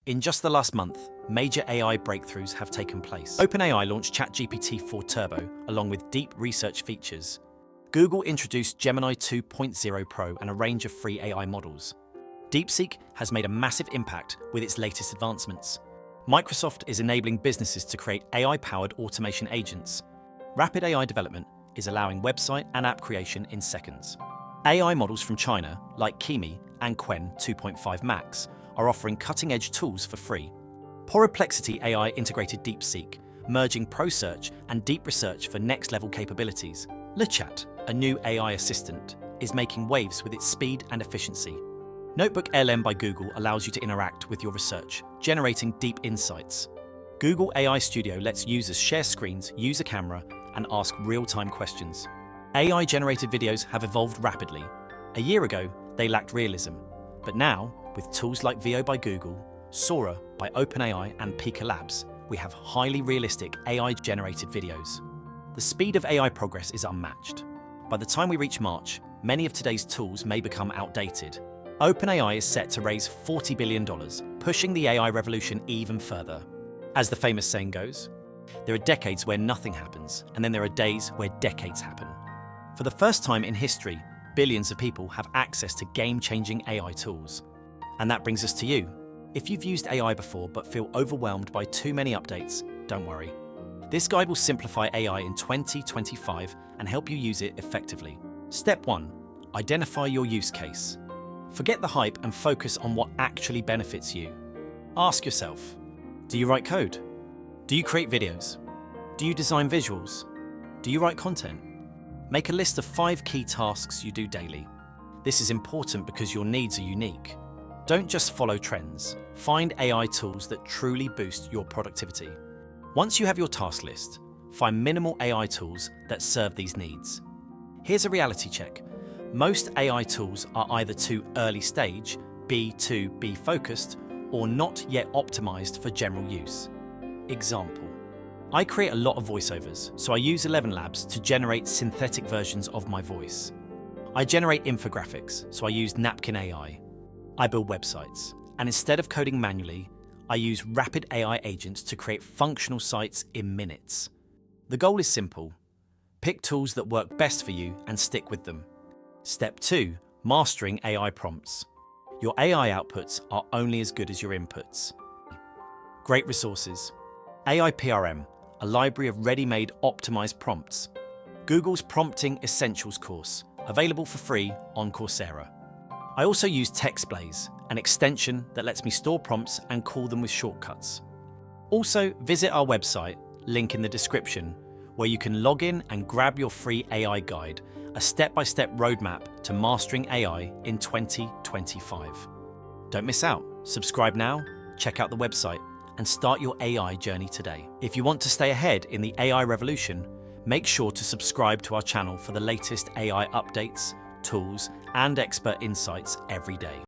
In just the last month, major AI breakthroughs have taken place. OpenAI launched ChatGPT-4 Turbo, along with deep research features. Google introduced Gemini 2.0 Pro and a range of free AI models. DeepSeek has made a massive impact with its latest advancements. Microsoft is enabling businesses to create AI-powered automation agents. Rapid AI development is allowing website and app creation in seconds. AI models from China, like Kimi and Qwen 2.5 Max, are offering cutting-edge tools for free. Perplexity AI integrated DeepSeek, merging ProSearch and deep research for next-level capabilities. LeChat, a new AI assistant, is making waves with its speed and efficiency. Notebook LM by Google allows you to interact with your research, generating deep insights. Google AI Studio lets users share screens, use a camera, and ask real-time questions. AI-generated videos have evolved rapidly. A year ago, they lacked realism, but now, with tools like VO by Google, Sora by OpenAI, and Pika Labs, we have highly realistic AI-generated videos. The speed of AI progress is unmatched. By the time we reach March, many of today's tools may become outdated. OpenAI is set to raise $40 billion, pushing the AI revolution even further. As the famous saying goes, there are decades where nothing happens, and then there are days where decades happen. For the first time in history, billions of people have access to game-changing AI tools. And that brings us to you. If you've used AI before but feel overwhelmed by too many updates, don't worry. This guide will simplify AI in 2025 and help you use it effectively. Step 1. Identify your use case. Forget the hype and focus on what actually benefits you. Ask yourself, do you write code? Do you create videos? Do you design visuals? Do you write content? Make a list of 5 key tasks you do daily. This is important because your needs are unique. Don't just follow trends. Find AI tools that truly boost your productivity. Once you have your task list, find minimal AI tools that serve these needs. Here's a reality check. Most AI tools are either too early stage, too focused, or not yet optimized for general use. Example. I create a lot of voiceovers, so I use 11 Labs to generate synthetic versions of my voice. I generate infographics, so I use Napkin AI. I build websites, and instead of coding manually, I use rapid AI agents to create functional sites in minutes. The goal is simple. Pick tools that work best for you and stick with them. Step 2. Mastering AI prompts. Your AI outputs are only as good as your inputs. Great resources. AI PRM, a library of ready-made optimized prompts. Google's Prompting Essentials course, available for free on Coursera. I also use TextBlaze, an extension that lets me store prompts and call them with shortcuts. Also, visit our website, link in the description, where you can log in and grab your free AI guide, a step-by-step roadmap to mastering AI in 2025. Don't miss out. Subscribe now, check out the website, and start your AI journey today. If you want to stay ahead in the AI revolution, make sure to subscribe to our channel for the latest AI updates, tools, and expert insights every day.